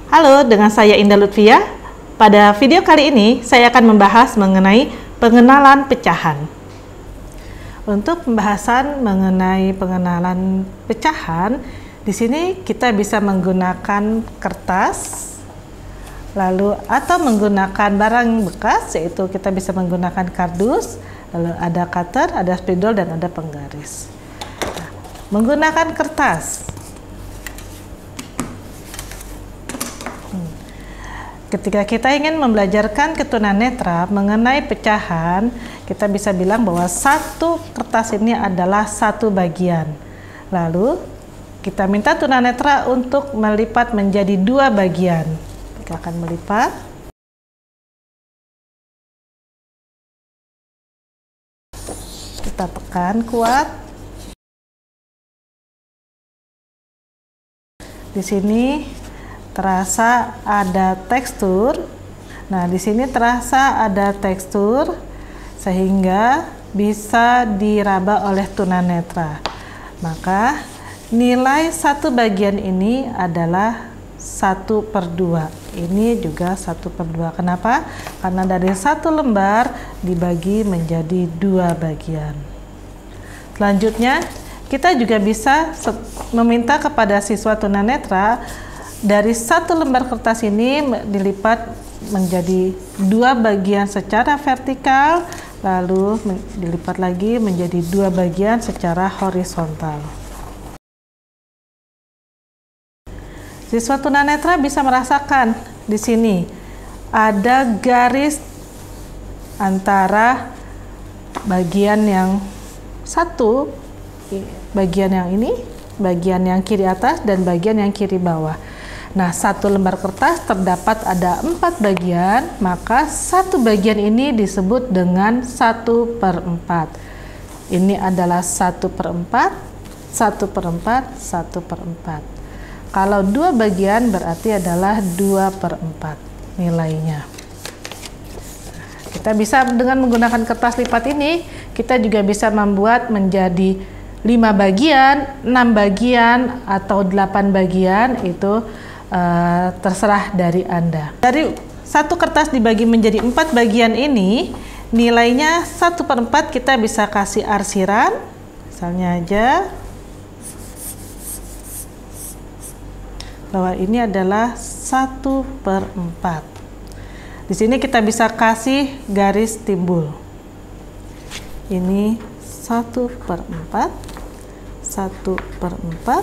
Halo, dengan saya Indah Lutfia. Pada video kali ini, saya akan membahas mengenai pengenalan pecahan. Untuk pembahasan mengenai pengenalan pecahan, di sini kita bisa menggunakan kertas, lalu atau menggunakan barang bekas, yaitu kita bisa menggunakan kardus, lalu ada cutter, ada spidol, dan ada penggaris. Nah, menggunakan kertas. Ketika kita ingin membelajarkan ke tunanetra mengenai pecahan, kita bisa bilang bahwa satu kertas ini adalah satu bagian. Lalu kita minta tunanetra untuk melipat menjadi dua bagian. Kita akan melipat. Kita tekan kuat. Di sini terasa ada tekstur. Nah, di sini terasa ada tekstur sehingga bisa diraba oleh tunanetra. Maka nilai satu bagian ini adalah 1/2. Ini juga 1/2. Kenapa? Karena dari satu lembar dibagi menjadi dua bagian. Selanjutnya, kita juga bisa meminta kepada siswa tunanetra dari satu lembar kertas ini dilipat menjadi dua bagian secara vertikal, lalu dilipat lagi menjadi dua bagian secara horizontal. Siswa tunanetra bisa merasakan di sini ada garis antara bagian yang satu, bagian yang ini, bagian yang kiri atas, dan bagian yang kiri bawah. Nah, satu lembar kertas terdapat ada 4 bagian, maka satu bagian ini disebut dengan 1/4. Ini adalah 1/4, 1/4, 1/4. Kalau dua bagian berarti adalah 2/4 nilainya. Kita bisa dengan menggunakan kertas lipat ini, kita juga bisa membuat menjadi 5 bagian, 6 bagian, atau 8 bagian, itu terserah dari Anda. Dari satu kertas dibagi menjadi 4 bagian ini, nilainya 1/4 kita bisa kasih arsiran, misalnya aja bahwa ini adalah 1/4. Di sini kita bisa kasih garis timbul. Ini 1/4, 1/4,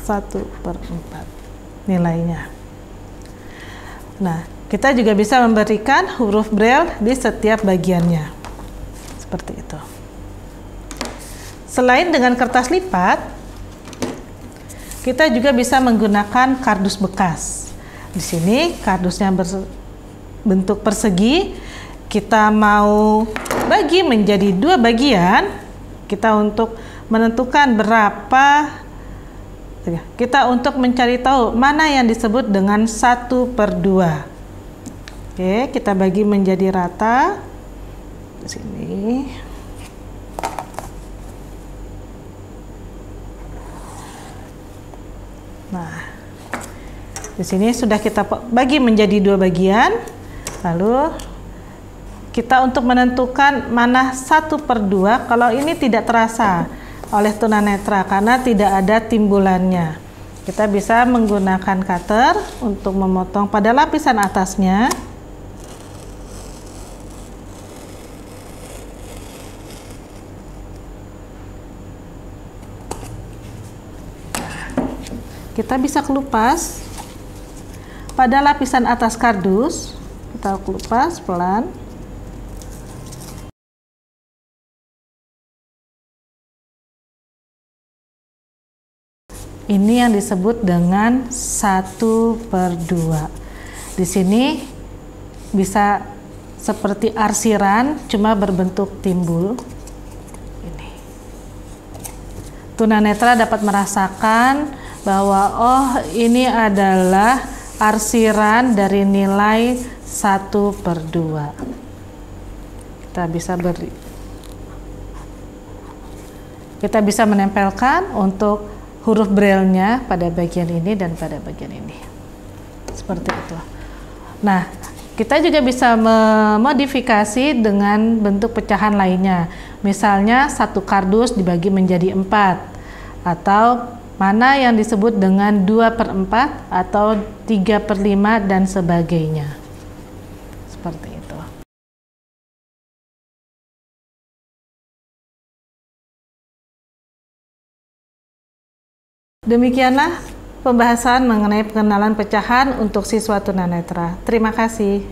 1/4 nilainya. Nah, kita juga bisa memberikan huruf braille di setiap bagiannya. Seperti itu. Selain dengan kertas lipat, kita juga bisa menggunakan kardus bekas. Di sini kardusnya berbentuk persegi. Kita mau bagi menjadi dua bagian. Kita untuk menentukan berapa, kita untuk mencari tahu mana yang disebut dengan 1/2. Oke, kita bagi menjadi rata. Di sini. Nah, di sini sudah kita bagi menjadi dua bagian. Lalu kita untuk menentukan mana 1/2, kalau ini tidak terasa oleh tunanetra karena tidak ada timbulannya. Kita bisa menggunakan cutter untuk memotong pada lapisan atasnya. Kita bisa kelupas pada lapisan atas kardus. Kita kelupas pelan. Ini yang disebut dengan 1/2. Di sini bisa seperti arsiran, cuma berbentuk timbul. Ini. Tunanetra dapat merasakan bahwa oh, ini adalah arsiran dari nilai 1/2. Kita bisa menempelkan untuk huruf braille-nya pada bagian ini dan pada bagian ini. seperti itu. Nah, kita juga bisa memodifikasi dengan bentuk pecahan lainnya. Misalnya satu kardus dibagi menjadi 4, atau mana yang disebut dengan 2/4 atau 3/5 dan sebagainya. Seperti itu. Demikianlah pembahasan mengenai pengenalan pecahan untuk siswa tunanetra. Terima kasih.